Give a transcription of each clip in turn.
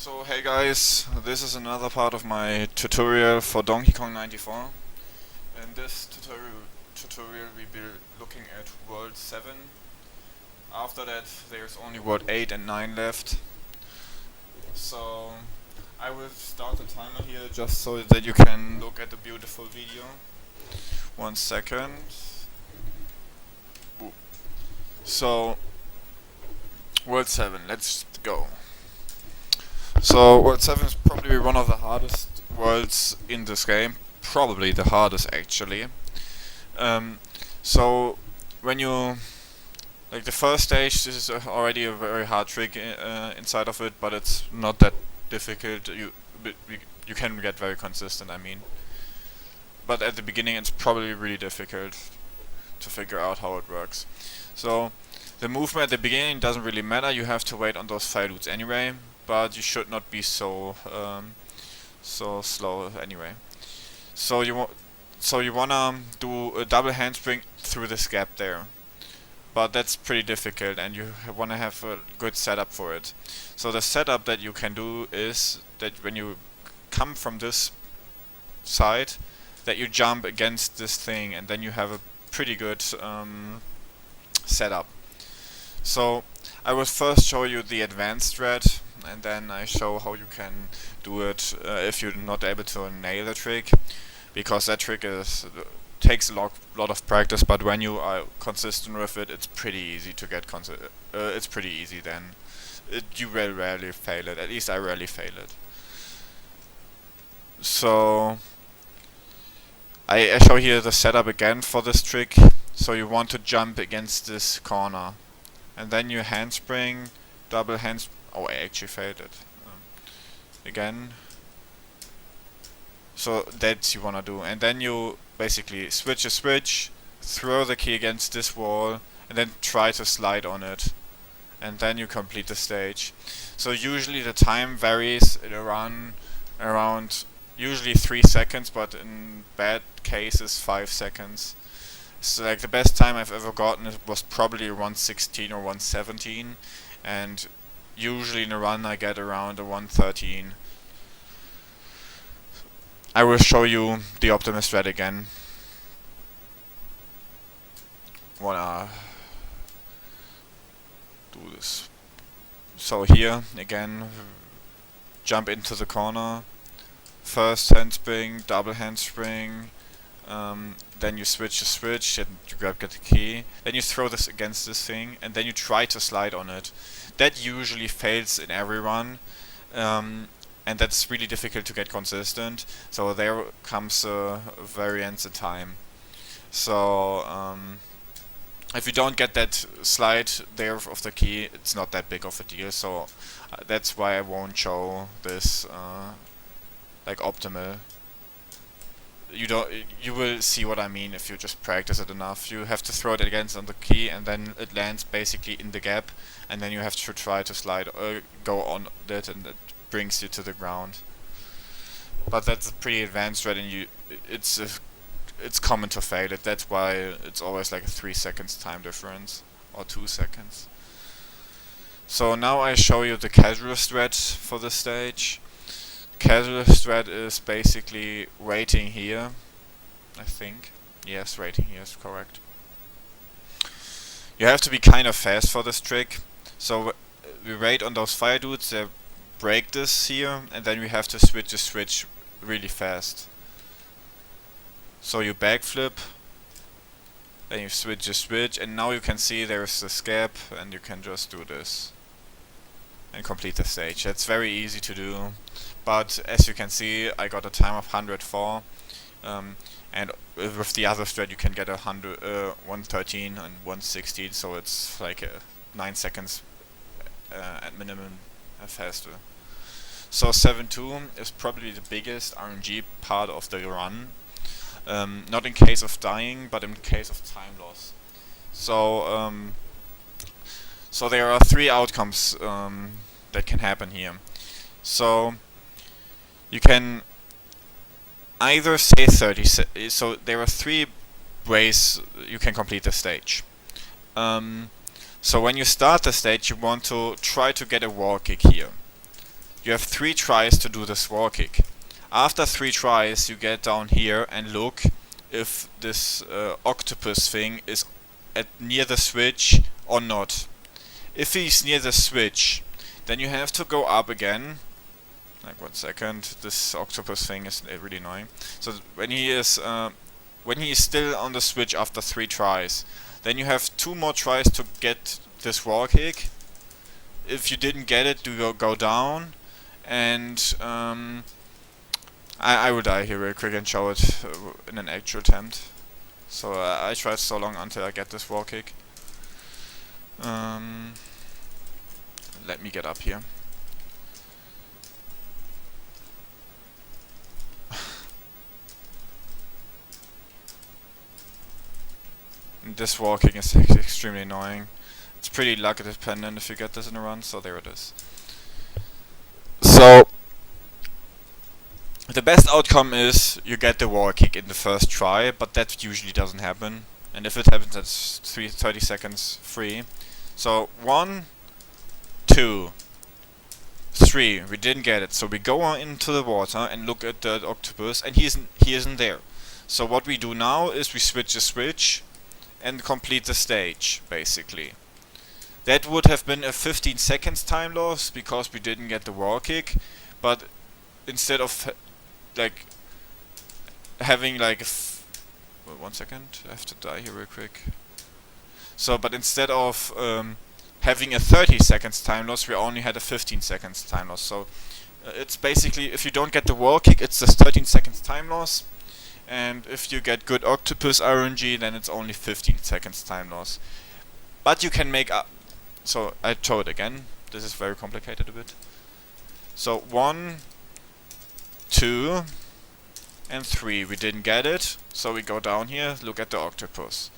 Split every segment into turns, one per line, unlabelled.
So hey guys, this is another part of my tutorial for Donkey Kong 94. In this tutorial we will be looking at World 7. After that there's only World 8 and 9 left. So I will start the timer here just so that you can look at the beautiful video. 1 second. Ooh. So World 7, let's go. So World 7 is probably one of the hardest worlds in this game. Probably the hardest actually. So when you like the first stage, this is already a very hard trick inside of it, but it's not that difficult. You can get very consistent. I mean, but at the beginning it's probably really difficult to figure out how it works. So the movement at the beginning doesn't really matter. You have to wait on those fire loots anyway, but you should not be so slow anyway. So you wanna do a double handspring through this gap there, but that's pretty difficult, and you wanna have a good setup for it. So the setup that you can do is that when you come from this side, that you jump against this thing, and then you have a pretty good setup. So I will first show you the advanced strat, and then I show how you can do it if you're not able to nail the trick, because that trick takes a lot of practice, but when you are consistent with it, it's pretty easy to get it's pretty easy then. You will rarely fail it, at least I rarely fail it. So I show here the setup again for this trick. So you want to jump against this corner, and then you handspring, double hands. Oh, I actually failed it. Again. So that's you wanna do, and then you basically switch a switch, throw the key against this wall, and then try to slide on it, and then you complete the stage. So usually the time varies around usually 3 seconds, but in bad cases 5 seconds. So like the best time I've ever gotten it was probably 1:16 or 1:17, and usually in a run I get around a 1:13. I will show you the Optimus strat again. Wanna do this. So here again, jump into the corner. First handspring, double handspring. Then you switch the switch, and you get the key. Then you throw this against this thing, and then you try to slide on it. That usually fails in every run, and that's really difficult to get consistent. So there comes variance in time. So if you don't get that slide there of the key, it's not that big of a deal. So that's why I won't show this like optimal. You will see what I mean if you just practice it enough. You have to throw it against on the key, and then it lands basically in the gap, and then you have to try to slide or go on it, and it brings you to the ground. But that's a pretty advanced strat, and it's common to fail it. That's why it's always like a 3 seconds time difference or 2 seconds. So now I show you the casual strat for this stage. Casual strat is basically waiting here, I think. Yes, waiting here is correct. You have to be kind of fast for this trick. So we wait on those fire dudes, they break this here, and then we have to switch the switch really fast. So you backflip, then you switch the switch, and now you can see there's this gap, and you can just do this and complete the stage. That's very easy to do, but as you can see, I got a time of 104, and with the other strat you can get 113 and 116, so it's like 9 seconds at minimum faster. So 7.2 is probably the biggest RNG part of the run, not in case of dying, but in case of time loss. So there are 3 outcomes that can happen here. So you can either say 30. So there are 3 ways you can complete the stage. So when you start the stage, you want to try to get a wall kick here. you have 3 tries to do this wall kick. After 3 tries, you get down here and look if this octopus thing is near the switch or not. If he's near the switch, then you have to go up again. Like 1 second, this octopus thing is really annoying. So when he is still on the switch after 3 tries, then you have 2 more tries to get this wall kick. If you didn't get it, you go down, and I will die here real quick and show it in an actual attempt. So I tried so long until I get this wall kick. Let me get up here. This wall kick is extremely annoying. It's pretty luck dependent if you get this in a run, so there it is. So the best outcome is you get the wall kick in the first try, but that usually doesn't happen. And if it happens, that's 30 seconds free. So 1, 2, 3, we didn't get it. So we go on into the water and look at the octopus, and he isn't there. So what we do now is we switch the switch and complete the stage, basically. That would have been a 15 seconds time loss because we didn't get the wall kick, but instead of like having like 1 second, I have to die here real quick. So, but instead of having a 30 seconds time loss, we only had a 15 seconds time loss. So it's basically, if you don't get the wall kick, it's just 13 seconds time loss. And if you get good octopus RNG, then it's only 15 seconds time loss. But you can make up. So I show it again. This is very complicated a bit. So 1, 2, and 3. We didn't get it, so we go down here, look at the octopus.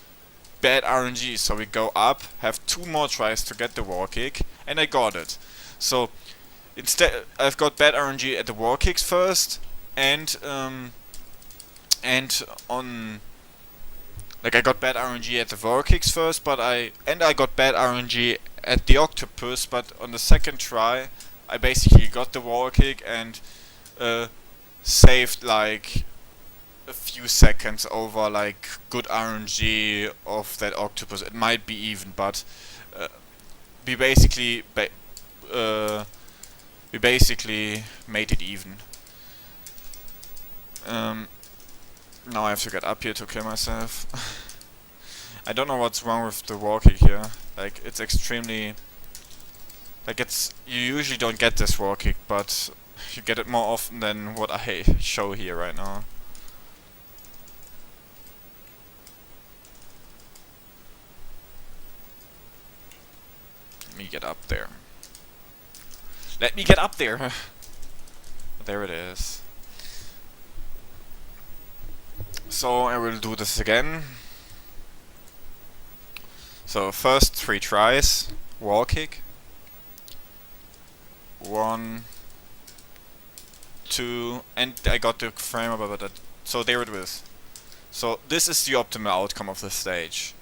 Bad RNG, so we go up, have 2 more tries to get the wall kick, and I got it. So instead, I've got bad RNG at the wall kicks first, and on, like, I got bad RNG at the wall kicks first, but I got bad RNG at the octopus, but on the second try I basically got the wall kick and saved like a few seconds over like good RNG of that octopus. It might be even, but we basically made it even. Now I have to get up here to kill myself. I don't know what's wrong with the wall kick here. Like, it's extremely... Like, you usually don't get this wall kick, but you get it more often than what I show here right now. Let me get up there. Let me get up there! There it is. So I will do this again. So first 3 tries, wall kick. 1, 2, and I got the frame about that. So there it is. So this is the optimal outcome of this stage.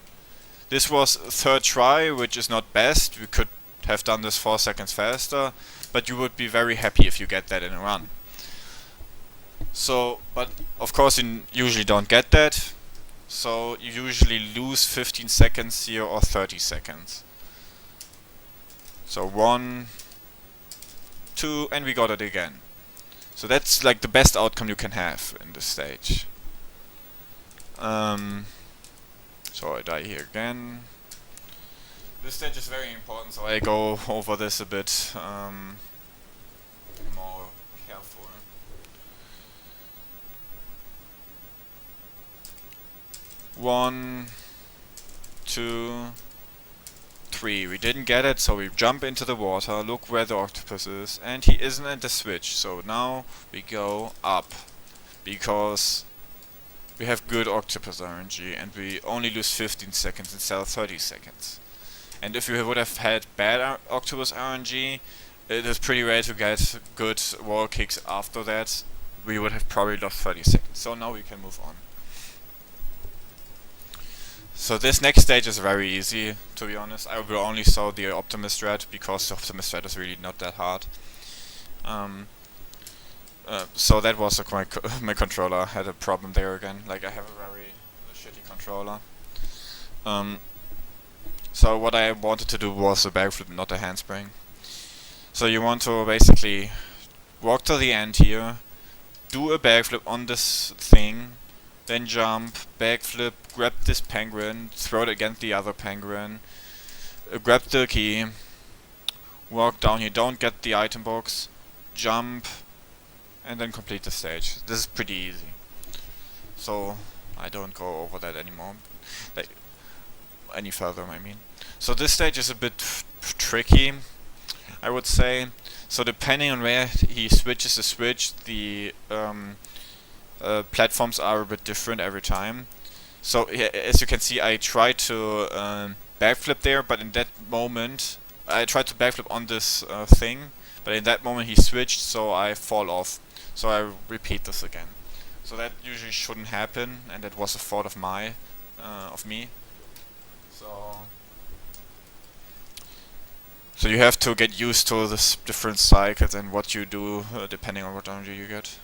This was 3rd try, which is not best. We could have done this 4 seconds faster, but you would be very happy if you get that in a run. So, but of course you usually don't get that. So you usually lose 15 seconds here or 30 seconds. So 1, 2, and we got it again. So that's like the best outcome you can have in this stage. So I die here again. This stage is very important, so I go over this a bit more careful. One, 2, 3. We didn't get it, so we jump into the water, look where the octopus is, and he isn't at the switch. So now we go up, because we have good octopus RNG, and we only lose 15 seconds instead of 30 seconds. And if you would have had bad octopus RNG, it is pretty rare to get good wall kicks after that. We would have probably lost 30 seconds. So now we can move on. So this next stage is very easy, to be honest. I will only show the Optimus strat because the Optimus strat is really not that hard. So that was my controller had a problem there again. Like I have a very shitty controller. So what I wanted to do was a backflip, not a handspring. So you want to basically walk to the end here, do a backflip on this thing, then jump, backflip, grab this penguin, throw it against the other penguin, grab the key, walk down here, don't get the item box, jump, and then complete the stage. This is pretty easy. So I don't go over that anymore. Like, any further, I mean. So this stage is a bit tricky, I would say. So depending on where he switches the switch, the platforms are a bit different every time. So as you can see, I tried to backflip there, but in that moment, I tried to backflip on this thing, but in that moment he switched, so I fall off. So I repeat this again. So that usually shouldn't happen, and that was a fault of me. So you have to get used to this different cycles and what you do depending on what energy you get.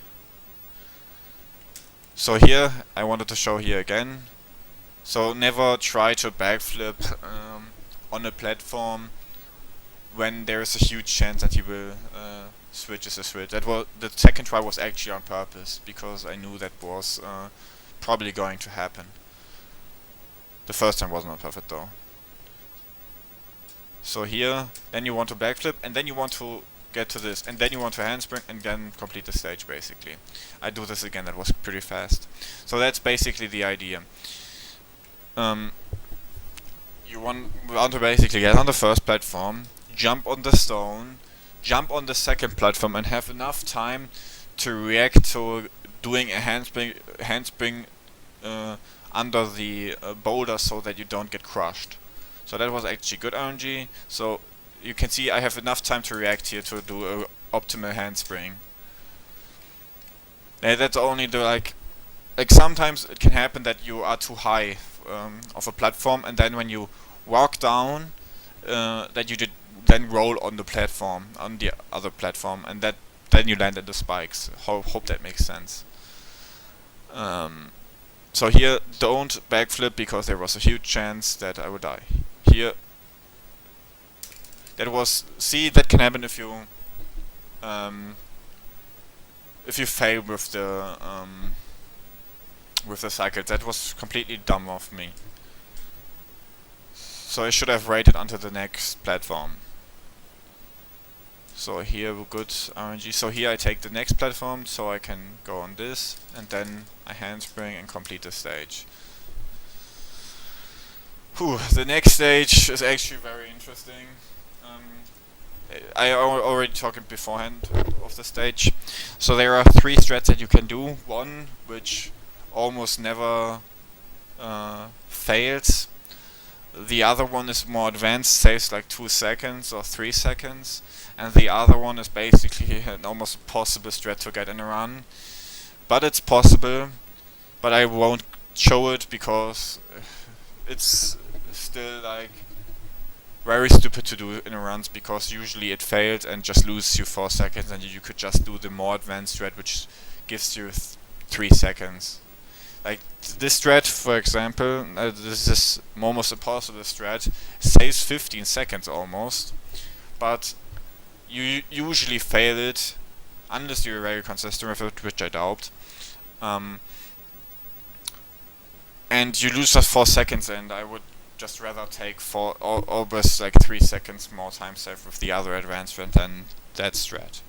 So here, I wanted to show here again. So never try to backflip on a platform when there is a huge chance that you will switch as a switch. That was the second try was actually on purpose because I knew that was probably going to happen. The first time was not perfect though. So here, then you want to backflip, and then you want to get to this, and then you want to handspring, and then complete the stage basically. I do this again, that was pretty fast. So that's basically the idea. You want to basically get on the first platform, jump on the stone, jump on the second platform, and have enough time to react to doing a handspring under the boulder so that you don't get crushed. So that was actually good RNG. So you can see I have enough time to react here to do a optimal handspring. That's only the like sometimes it can happen that you are too high of a platform, and then when you walk down, that you did then roll on the platform, on the other platform, and that then you land at the spikes. Hope that makes sense. So here, don't backflip because there was a huge chance that I would die. Here, that can happen if you fail with the cycle. That was completely dumb of me. So I should have waited until the next platform. So here good RNG. So here I take the next platform so I can go on this, and then I handspring and complete the stage. The next stage is actually very interesting. I already talked beforehand of the stage. So there are 3 strats that you can do. One which almost never fails. The other one is more advanced, saves like 2 seconds or 3 seconds. And the other one is basically an almost impossible strat to get in a run. But it's possible, but I won't show it because it's still like very stupid to do in a runs, because usually it failed and just loses you 4 seconds, and you could just do the more advanced strat which gives you 3 seconds. Like this strat, for example, this is almost impossible strat, saves 15 seconds almost, but you usually fail it unless you're very consistent with it, which I doubt. And you lose just 4 seconds, and I would just rather take almost like 3 seconds more time save with the other advancement than that strat.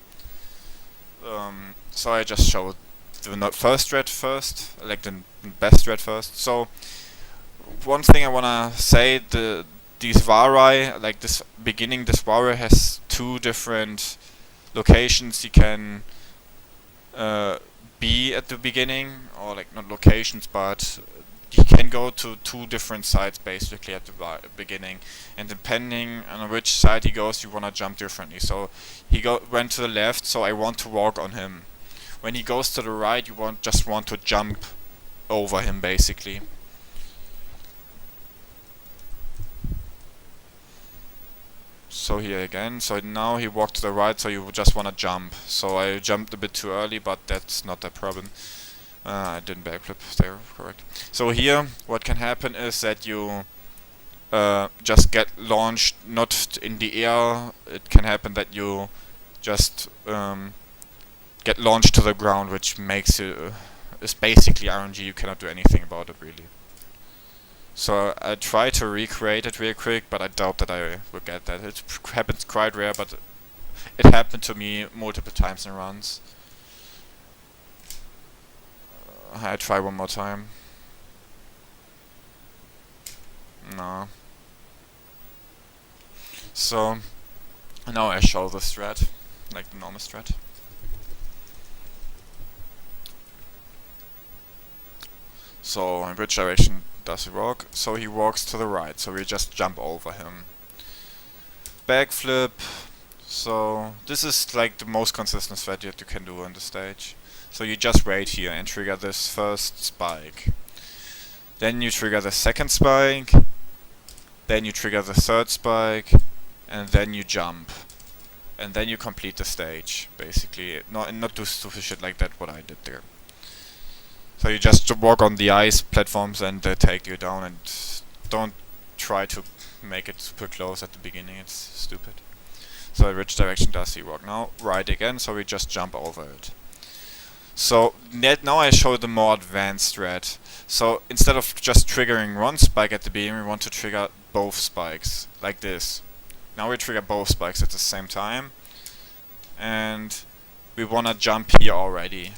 So I just showed the first strat first, like the best strat first. So one thing I wanna say, these Varai, like this Varai has 2 different locations you can be at the beginning, or like not locations, but he can go to 2 different sides basically at the beginning, and depending on which side he goes, you wanna jump differently. So he went to the left, so I want to walk on him. When he goes to the right, you just want to jump over him basically. So here again, so now he walked to the right, so you just want to jump. So I jumped a bit too early, but that's not a problem. I didn't backflip there, correct. So here, what can happen is that you just get launched not in the air. It can happen that you just get launched to the ground, which makes you is basically RNG. You cannot do anything about it really. So I try to recreate it real quick, but I doubt that I will get that. It happens quite rare, but it happened to me multiple times in runs. I try one more time. No. So now I show the strat, like the normal strat. So in which direction does he walk? So he walks to the right, so we just jump over him. Backflip. So this is like the most consistent strat that you can do on the stage. So you just wait here and trigger this first spike. Then you trigger the second spike. Then you trigger the third spike. And then you jump. And then you complete the stage, basically. Not do stupid shit like that, what I did there. So you just walk on the ice platforms and they take you down, and don't try to make it super close at the beginning, it's stupid. So which direction does he walk? Now right again, so we just jump over it. So now I show the more advanced strat. So instead of just triggering one spike at the beginning, we want to trigger both spikes, like this. Now we trigger both spikes at the same time, and we wanna jump here already.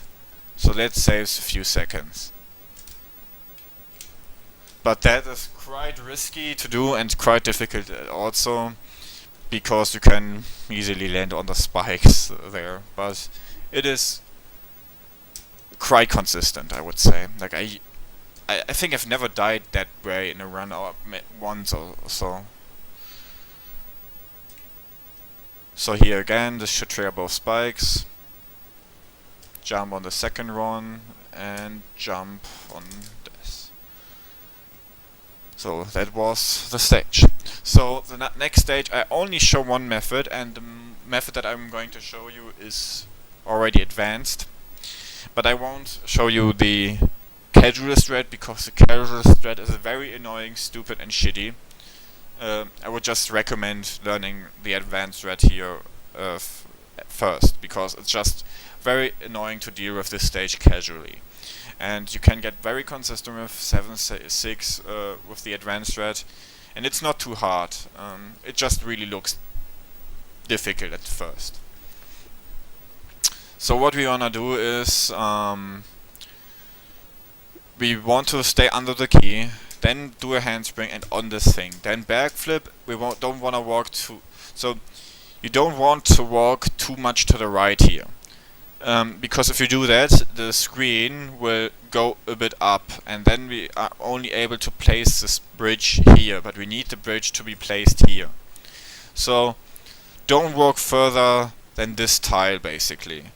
So that saves a few seconds. But that is quite risky to do and quite difficult also, because you can easily land on the spikes there. But it is quite consistent, I would say. Like I think I've never died that way in a run or once or so. So here again, this should trigger both spikes. Jump on the second one and jump on this. So that was the stage. So the next stage, I only show one method, and the method that I'm going to show you is already advanced. But I won't show you the casual strat, because the casual strat is very annoying, stupid and shitty. I would just recommend learning the advanced strat here first, because it's just very annoying to deal with this stage casually. And you can get very consistent with 7-6 with the advanced strat, and it's not too hard. It just really looks difficult at first. So what we wanna do is we want to stay under the key, then do a handspring and on this thing, then backflip. We don't want to walk too. So you don't want to walk too much to the right here, because if you do that, the screen will go a bit up, and then we are only able to place this bridge here. But we need the bridge to be placed here. So don't walk further than this tile, basically.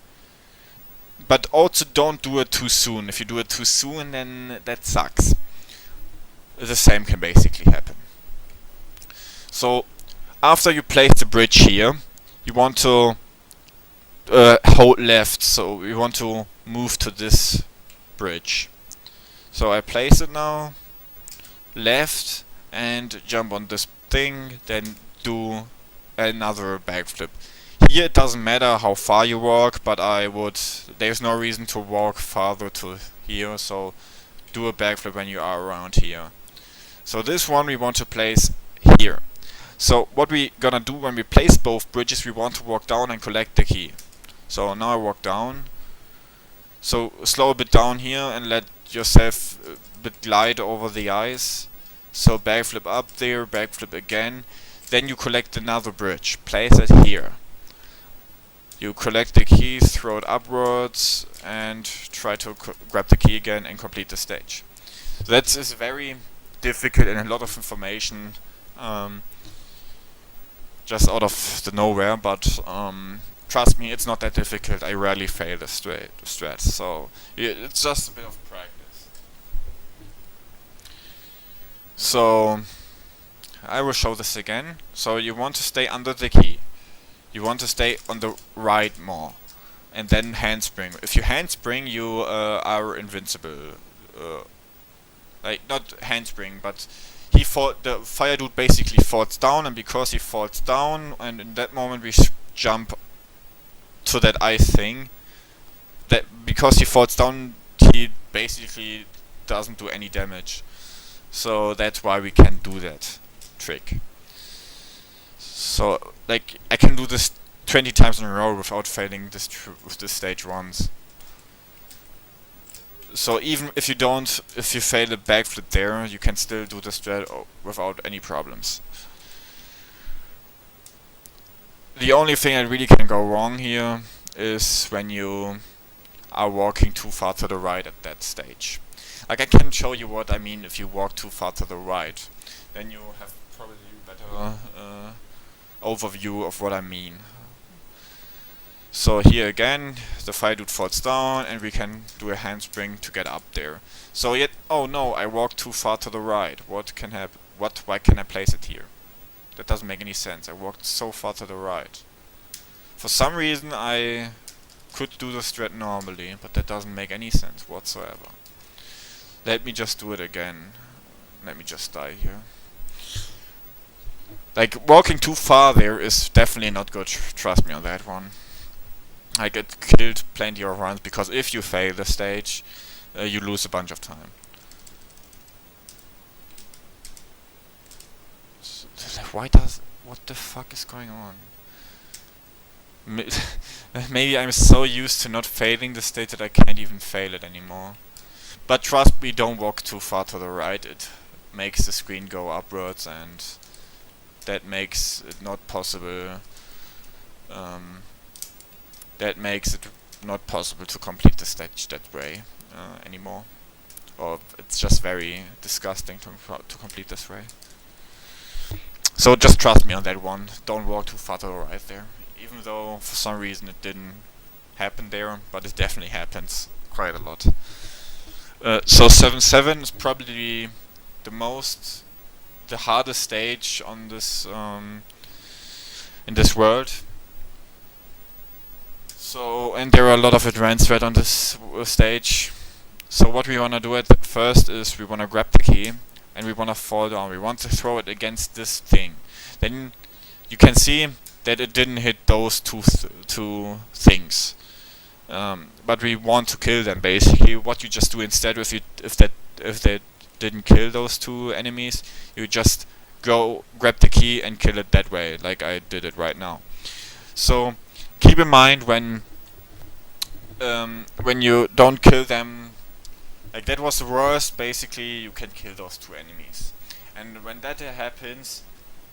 But also don't do it too soon. If you do it too soon, then that sucks. The same can basically happen. So after you place the bridge here, you want to hold left. So we want to move to this bridge. So I place it now, left, and jump on this thing, then do another backflip. Here it doesn't matter how far you walk, but there's no reason to walk farther to here, so do a backflip when you are around here. So this one we want to place here. So what we gonna do when we place both bridges, we want to walk down and collect the key. So now I walk down. So slow a bit down here and let yourself a bit glide over the ice. So backflip up there, backflip again. Then you collect another bridge, place it here. You collect the key, throw it upwards, and try to grab the key again and complete the stage. That is very difficult and a lot of information, just out of the nowhere, but trust me, it's not that difficult. I rarely fail the strat, so it's just a bit of practice. So I will show this again. So you want to stay under the key. You want to stay on the right more. And then handspring. If you handspring, you are invincible. Like, not handspring, but the fire dude basically falls down, and because he falls down, and in that moment we jump to that ice thing, that because he falls down, he basically doesn't do any damage. So that's why we can do that trick. So, like, I can do this 20 times in a row without failing this with this stage once. So even if you fail a backflip there, you can still do the strat without any problems. The only thing that really can go wrong here is when you are walking too far to the right at that stage. Like, I can show you what I mean if you walk too far to the right. Then you have probably a better overview of what I mean. So here again, the fire dude falls down, and we can do a handspring to get up there. So oh no, I walked too far to the right. What can happen? Why can I place it here? That doesn't make any sense. I walked so far to the right. For some reason I could do the strat normally, but that doesn't make any sense whatsoever. Let me just do it again. Let me just die here. Like, walking too far there is definitely not good, trust me on that one. I get killed plenty of runs, because if you fail the stage, you lose a bunch of time. What the fuck is going on? Maybe I'm so used to not failing the stage that I can't even fail it anymore. But trust me, don't walk too far to the right. It makes the screen go upwards, and that makes it not possible. That makes it not possible to complete the stage that way anymore. Or it's just very disgusting to complete this way. So just trust me on that one. Don't walk too far to the right there. Even though for some reason it didn't happen there, but it definitely happens quite a lot. So 7-7 is probably the hardest stage on this in this world. So, and there are a lot of advanced threat on this stage. So what we wanna do at first is we wanna grab the key, and we wanna fall down. We want to throw it against this thing. Then you can see that it didn't hit those two things. But we want to kill them basically. What you just do instead, if they didn't kill those two enemies, you just go grab the key and kill it that way, like I did it right now. So keep in mind when you don't kill them, like that was the worst. Basically, you can kill those two enemies, and when that happens,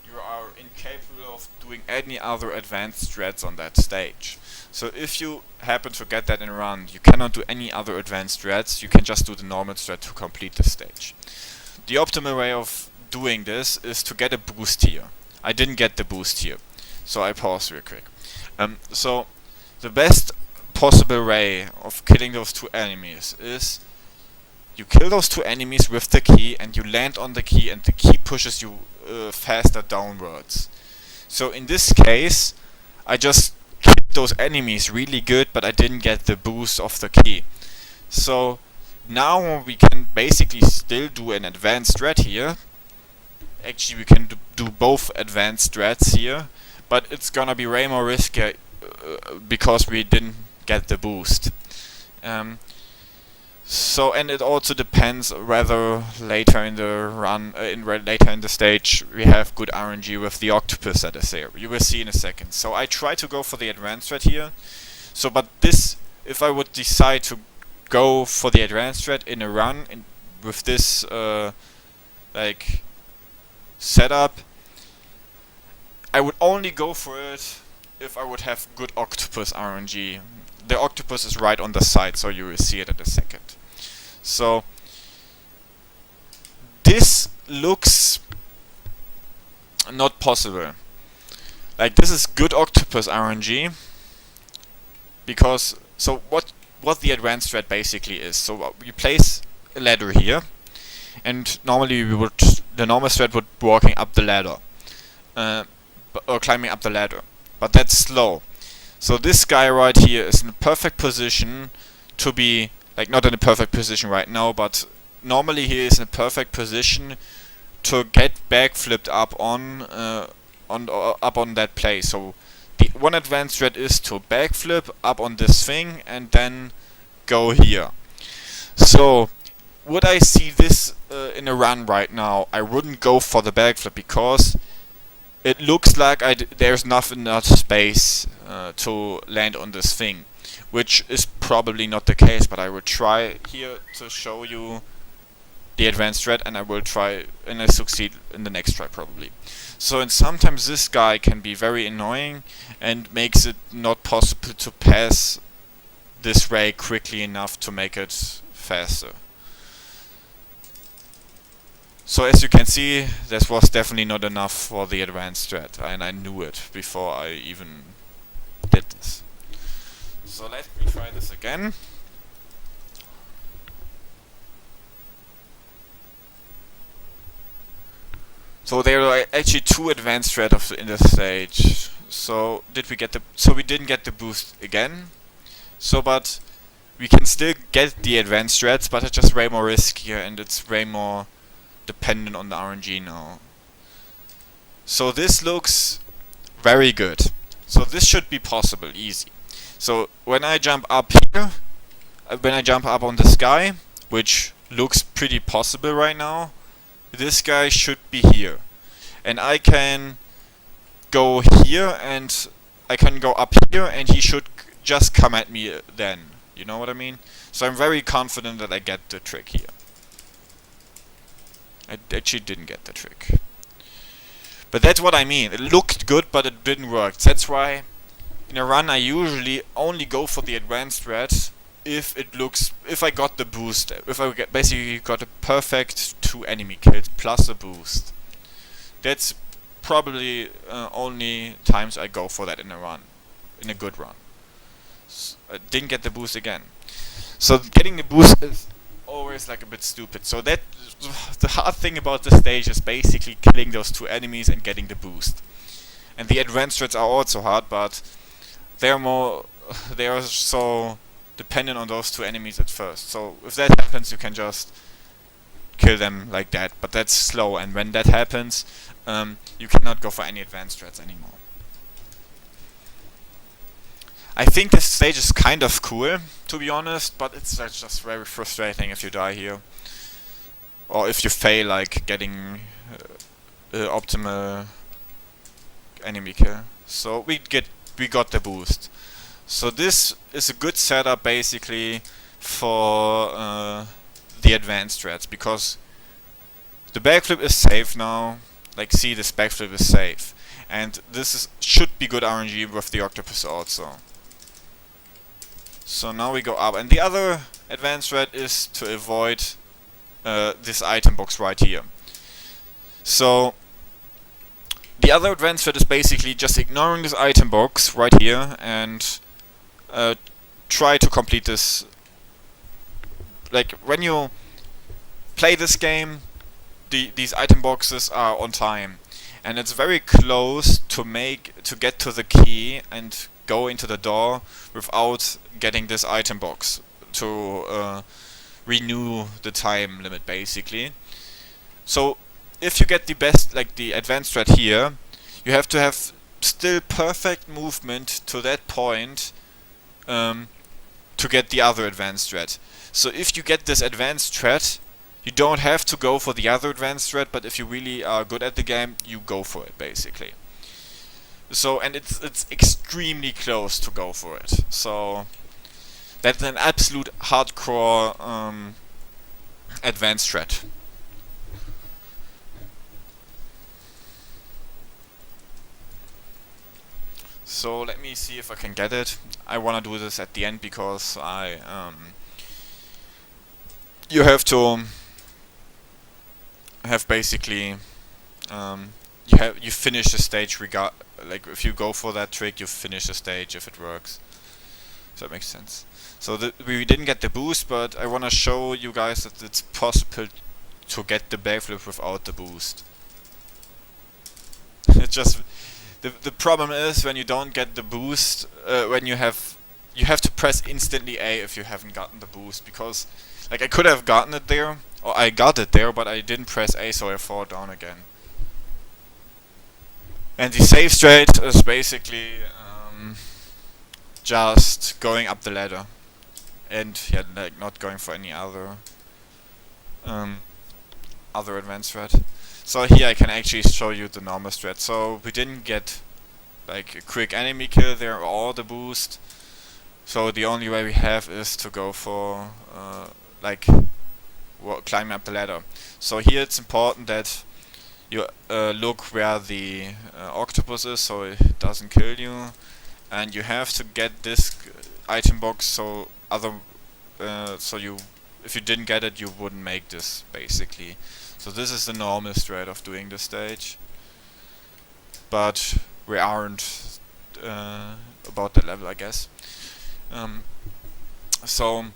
you are incapable of doing any other advanced strats on that stage. So if you happen to get that in a run, you cannot do any other advanced strats. You can just do the normal strat to complete the stage. The optimal way of doing this is to get a boost here. I didn't get the boost here, so I pause real quick. So the best possible way of killing those two enemies is you kill those two enemies with the key, and you land on the key, and the key pushes you faster downwards. So in this case, I just killed those enemies really good, but I didn't get the boost of the key. So now we can basically still do an advanced strat here. Actually, we can do both advanced strats here, but it's gonna be way more risky because we didn't get the boost. So, and it also depends whether later in the run, later in the stage, we have good RNG with the octopus that is there. You will see in a second. So I try to go for the advanced strat here. So, but this, if I would decide to go for the advanced strat in a run with this like setup, I would only go for it if I would have good octopus RNG. The octopus is right on the side, so you will see it in a second. So this looks not possible. Like, this is good octopus RNG, because so what the advanced strat basically is. So we place a ladder here, and normally we would the normal strat would be walking up the ladder, or climbing up the ladder, but that's slow. So this guy right here is in a perfect position to be, like, not in a perfect position right now, but normally he is in a perfect position to get backflipped up on that place. So the one advanced strat is to backflip up on this thing and then go here. So would I see this in a run right now? I wouldn't go for the backflip because it looks like there's not enough space to land on this thing, which is probably not the case, but I will try here to show you the advanced strat, and I will try, and I succeed in the next try probably. So, and sometimes this guy can be very annoying and makes it not possible to pass this ray quickly enough to make it faster. So as you can see, this was definitely not enough for the advanced strat, and I knew it before I even did this. So let me try this again. So there are actually two advanced strats in this stage. So we didn't get the boost again. So but we can still get the advanced strats, but it's just way more riskier and it's way more dependent on the RNG now. So this looks very good. So this should be possible, easy. So when I jump up here, when I jump up on this guy, which looks pretty possible right now, this guy should be here. And I can go here and I can go up here and he should just come at me then. You know what I mean? So I'm very confident that I get the trick here. I actually didn't get the trick. But that's what I mean. It looked good, but it didn't work. That's why in a run I usually only go for the advanced strat if I got the boost. If I basically got a perfect 2 enemy kills plus a boost. That's probably only times I go for that in a run. In a good run. I didn't get the boost again. So getting the boost is always like a bit stupid. So that the hard thing about this stage is basically killing those 2 enemies and getting the boost. And the advanced strats are also hard, but they are so dependent on those 2 enemies at first. So if that happens, you can just kill them like that, but that's slow, and when that happens, you cannot go for any advanced strats anymore. I think this stage is kind of cool, to be honest, but it's just very frustrating if you die here. Or if you fail, like, getting optimal enemy kill. So we got the boost. So this is a good setup, basically, for the advanced strats, because the backflip is safe now. Like, see, this backflip is safe. And this should be good RNG with the octopus also. So now we go up, and the other advanced strat is to avoid this item box right here. So the other advanced strat is basically just ignoring this item box right here and try to complete this. Like, when you play this game, these item boxes are on time, and it's very close to get to the key and go into the door without getting this item box to renew the time limit, basically. So if you get the best, like the advanced strat here, you have to have still perfect movement to that point to get the other advanced strat. So if you get this advanced strat, you don't have to go for the other advanced strat, but if you really are good at the game, you go for it, basically. So, and it's extremely close to go for it. So that's an absolute hardcore advanced strat. So let me see if I can get it. I wanna do this at the end because you have to have basically you finish the stage like if you go for that trick, you finish the stage if it works. So that makes sense. So we didn't get the boost, but I wanna show you guys that it's possible to get the backflip without the boost. It just the problem is when you don't get the boost, when you have to press instantly A if you haven't gotten the boost, because like I could have gotten it there, or I got it there, but I didn't press A, so I fall down again. And the safe straight is basically just going up the ladder, and yeah, like not going for any other advanced strat. So here I can actually show you the normal strat. So we didn't get like a quick enemy kill there or the boost. So the only way we have is to go for like climbing up the ladder. So here it's important that you look where the octopus is, so it doesn't kill you, and you have to get this item box. So if you didn't get it, you wouldn't make this basically. So this is the normal strat of doing this stage, but we aren't about that level, I guess. So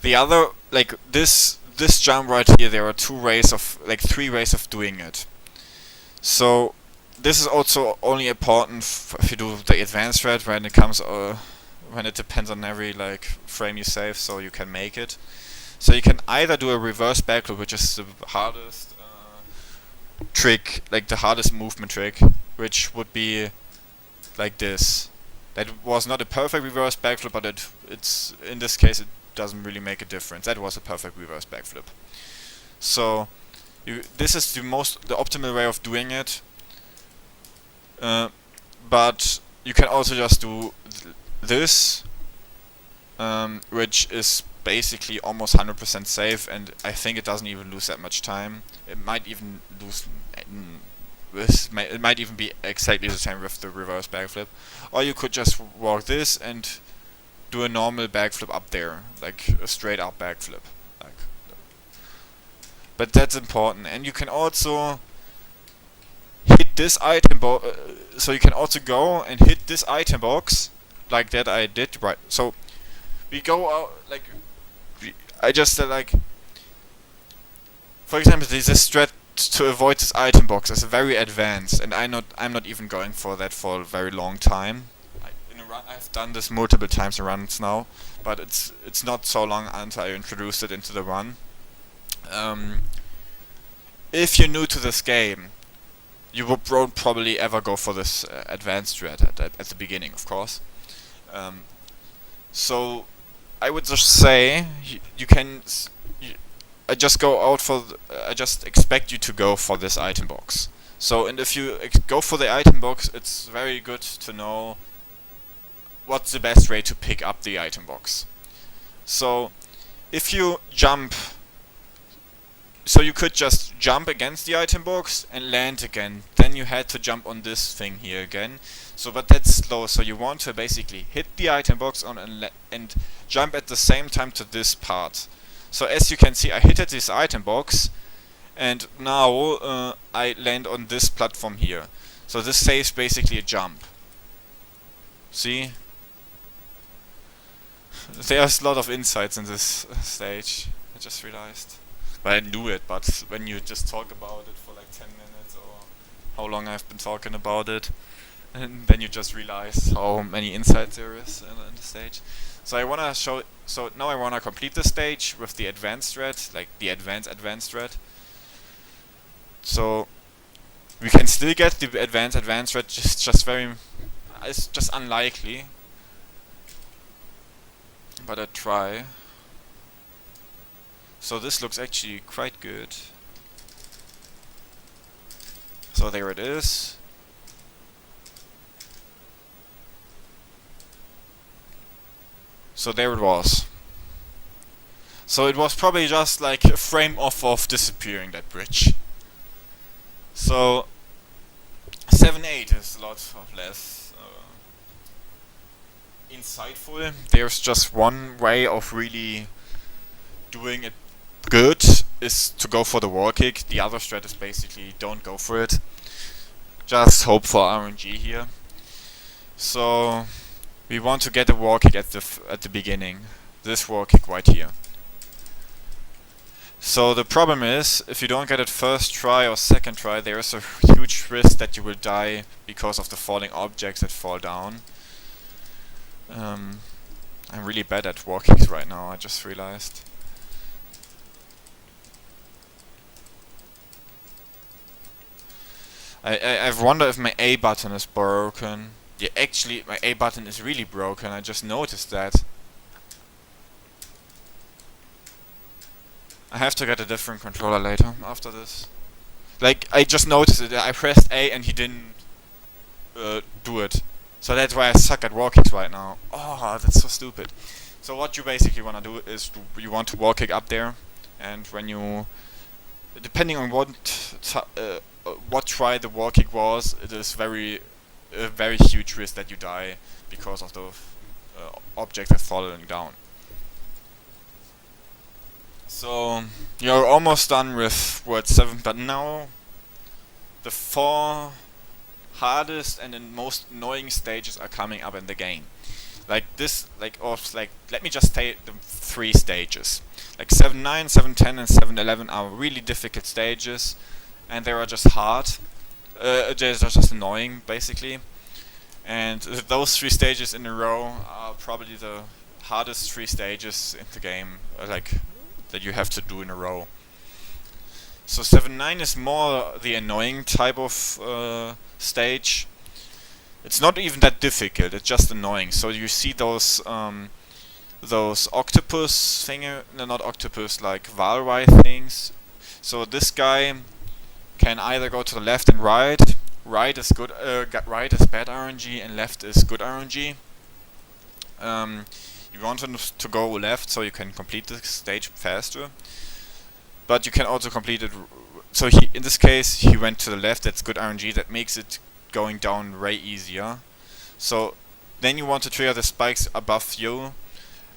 the other, like this jump right here, there are three ways of doing it. So this is also only important if you do the advanced strat, when it comes when it depends on every like frame you save, so you can make it. So you can either do a reverse backflip, which is the hardest trick, like the hardest movement trick, which would be like this. That was not a perfect reverse backflip, but it's in this case it doesn't really make a difference. That was a perfect reverse backflip. So this is the optimal way of doing it. But you can also just do this, which is basically almost 100% safe, and I think it doesn't even lose that much time. It might even lose. It might even be exactly the same with the reverse backflip. Or you could just walk this and do a normal backflip up there, like a straight up backflip. But that's important, and you can also hit this item box. So you can also go and hit this item box, like that I did. Right. So we go out like I just like. For example, this strat to avoid this item box is very advanced, and I'm not even going for that for a very long time. In a run, I've done this multiple times in runs now, but it's not so long until I introduced it into the run. If you're new to this game, you won't probably ever go for this advanced strat at the beginning, of course. So I would just say you can. I just expect you to go for this item box. So, and if you go for the item box, it's very good to know what's the best way to pick up the item box. So, if you jump, so you could just jump against the item box and land again. Then you had to jump on this thing here again. So, but that's slow. So you want to basically hit the item box on and jump at the same time to this part. So as you can see, I hit this item box, and now I land on this platform here. So this saves basically a jump. See? There's a lot of insights in this stage, I just realized. But I knew it, but when you just talk about it for like 10 minutes, or how long I've been talking about it, and then you just realize how many insights there is in the stage. So I wanna show. So now I wanna complete the stage with the advanced strat, like the advanced strat. So we can still get the advanced strat. It's just unlikely. But I try. So this looks actually quite good. So there it is. So there it was. So it was probably just like a frame off of disappearing that bridge. So 7-8 is a lot of less insightful. There's just one way of really doing it good, is to go for the wall kick. The other strat is basically don't go for it. Just hope for RNG here. So we want to get a wall kick at the beginning. This wall kick right here. So the problem is, if you don't get it first try or second try, there is a huge risk that you will die because of the falling objects that fall down. I'm really bad at walkings right now, I just realized. I've wondered if my A button is broken. Yeah, actually, my A button is really broken, I just noticed that. I have to get a different controller later, after this. Like, I just noticed it, I pressed A and he didn't do it. So that's why I suck at walkings right now. Oh, that's so stupid. So what you basically want to do is you want to wall kick up there, and when you, depending on what try the wall kick was, it is a very huge risk that you die because of the objects that falling down. So you're almost done with World 7, but now the 4 hardest and the most annoying stages are coming up in the game. Like this, let me just say the 3 stages. Like 7-9, 7-10 and 7-11 are really difficult stages, and they are just hard. They're just annoying, basically. And those 3 stages in a row are probably the hardest 3 stages in the game, that you have to do in a row. So 7-9 is more the annoying type of stage. It's not even that difficult, it's just annoying. So you see those octopus thingy, no, not octopus, like Valrai things. So this guy can either go to the left and right. Right is good, right is bad RNG and left is good RNG. You want him to go left so you can complete the stage faster. But you can also complete it. So he, in this case, he went to the left. That's good RNG. That makes it going down way easier. So then you want to trigger the spikes above you.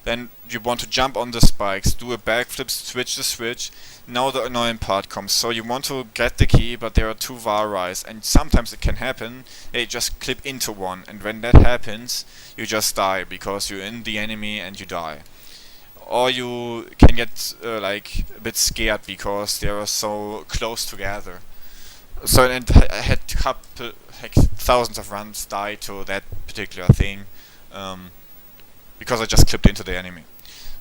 Then you want to jump on the spikes, do a backflip, switch the switch. Now the annoying part comes. So you want to get the key, but there are 2 Valrais, and sometimes it can happen. They just clip into one, and when that happens, you just die because you're in the enemy and you die. Or you can get a bit scared because they are so close together. So I had thousands of runs die to that particular thing, because I just clipped into the enemy.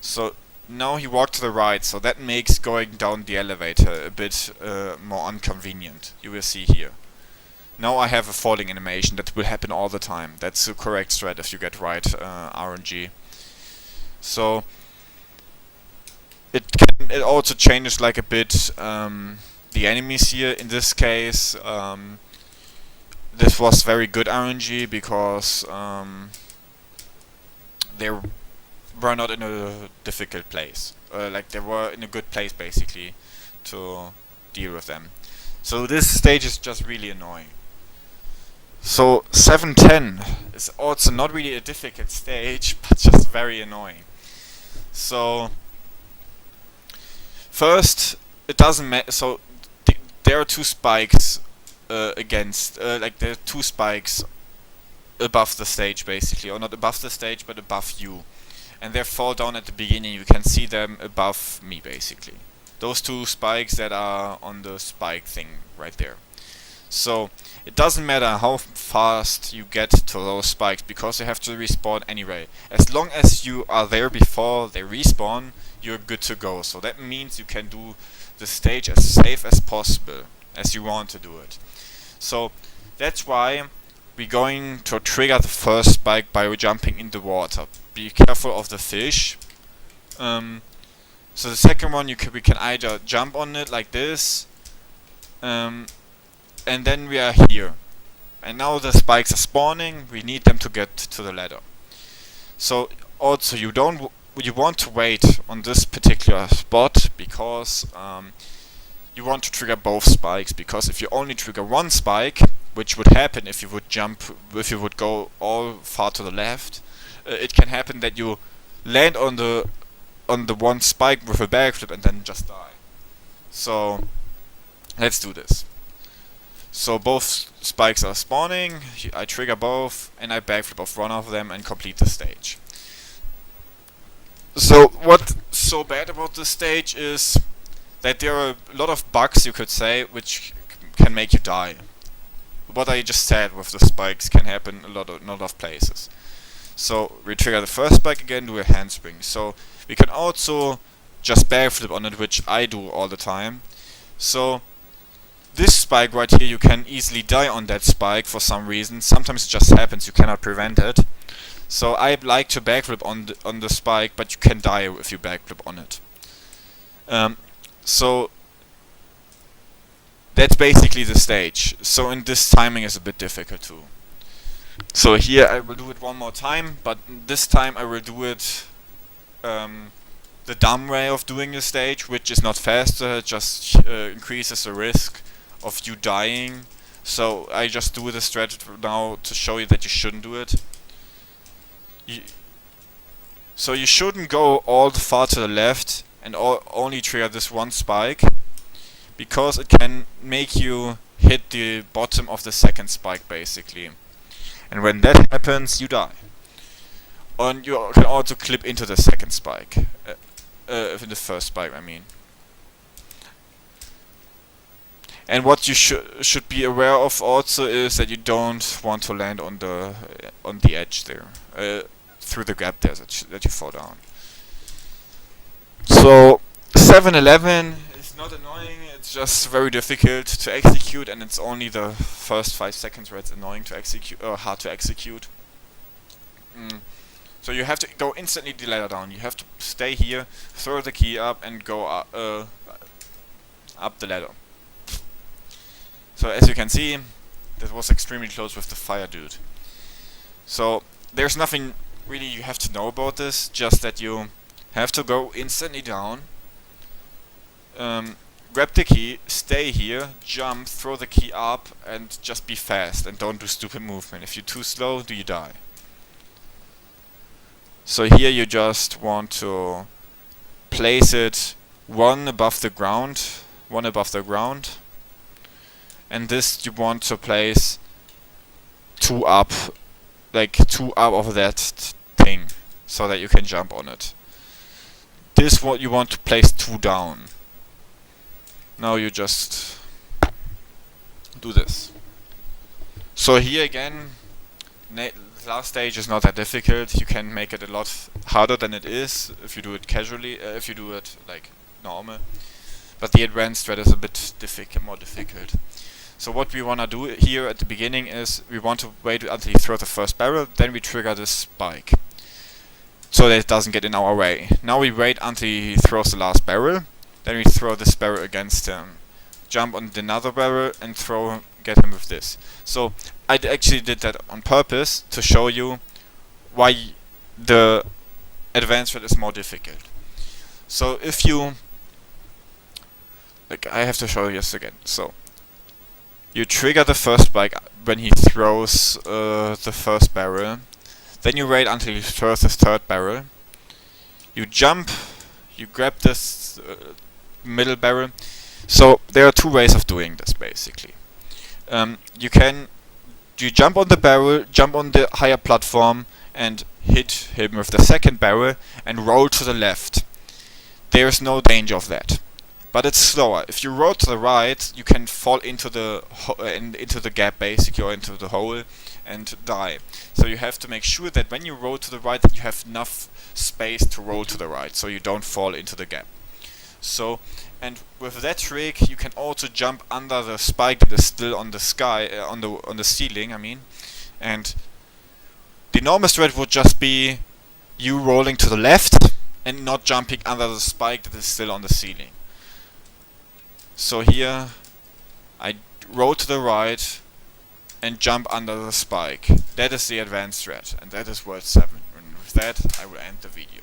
So now he walked to the right, so that makes going down the elevator a bit more inconvenient. You will see here. Now I have a falling animation that will happen all the time. That's the correct strat if you get right RNG. So it also changes like a bit the enemies here. In this case, this was very good RNG because they were not in a difficult place. They were in a good place basically to deal with them. So this stage is just really annoying. So 7-10 is also not really a difficult stage, but just very annoying. So first, it doesn't matter. So there are 2 spikes against, there are 2 spikes above the stage basically, or not above the stage, but above you. And they fall down at the beginning. You can see them above me basically. Those 2 spikes that are on the spike thing right there. So it doesn't matter how fast you get to those spikes because they have to respawn anyway. As long as you are there before they respawn, you're good to go. So that means you can do the stage as safe as possible, as you want to do it. So that's why we're going to trigger the first spike by jumping in the water. Be careful of the fish. So the second one, we can either jump on it like this, and then we are here. And now the spikes are spawning. We need them to get to the ladder. So also you want to wait on this particular spot because you want to trigger both spikes. Because if you only trigger one spike, which would happen if you would go all far to the left, it can happen that you land on the one spike with a backflip and then just die. So let's do this. So both spikes are spawning, I trigger both, and I backflip off one of them and complete the stage. So what's so bad about this stage is that there are a lot of bugs, you could say, which can make you die. What I just said with the spikes can happen a lot of places. So we trigger the first spike again, do a handspring. So we can also just backflip on it, which I do all the time. So this spike right here, you can easily die on that spike for some reason. Sometimes it just happens, you cannot prevent it. So I like to backflip on the spike, but you can die if you backflip on it. So that's basically the stage. So in this, timing is a bit difficult too. So here I will do it one more time, but this time I will do it the dumb way of doing the stage, which is not faster, it just increases the risk of you dying. So I just do this strategy now to show you that you shouldn't do it. So you shouldn't go all the far to the left and only trigger this one spike, because it can make you hit the bottom of the second spike basically. And when that happens, you die. And you can also clip into the second spike. In the first spike, I mean. And what you should be aware of also is that you don't want to land on the edge there, through the gap there that you fall down. So 7-11 is not annoying. It's just very difficult to execute, and it's only the first 5 seconds where it's annoying to execute, or hard to execute. So you have to go instantly the ladder down. You have to stay here, throw the key up, and go up the ladder. So as you can see, that was extremely close with the fire dude. So there's nothing really you have to know about this, just that you have to go instantly down, grab the key, stay here, jump, throw the key up, and just be fast and don't do stupid movement. If you're too slow, you die. So here you just want to place it one above the ground, and this you want to place 2 up, like 2 up of that thing, so that you can jump on it. This what you want to place 2 down. Now you just do this. So here again, the last stage is not that difficult. You can make it a lot harder than it is if you do it casually, if you do it like normal. But the advanced thread is a bit more difficult. So what we want to do here at the beginning is we want to wait until you throw the first barrel, then we trigger this spike, so that it doesn't get in our way. Now we wait until he throws the last barrel, then we throw this barrel against him, jump on another barrel and get him with this. So I actually did that on purpose to show you why the advanced thread is more difficult. So if you, like, I have to show you this again. So you trigger the first spike when he throws the first barrel. Then you wait until he throws his third barrel. You jump, you grab this middle barrel. So there are 2 ways of doing this basically. You jump on the barrel, jump on the higher platform and hit him with the second barrel and roll to the left. There is no danger of that, but it's slower. If you roll to the right, you can fall into the gap basically, or into the hole, and die. So you have to make sure that when you roll to the right, that you have enough space to roll to the right, so you don't fall into the gap. So, and with that trick, you can also jump under the spike that is still on the sky, on the ceiling, I mean. And the normal strat would just be you rolling to the left and not jumping under the spike that is still on the ceiling. So here, I roll to the right and jump under the spike. That is the advanced strat, and that is World 7. And with that, I will end the video.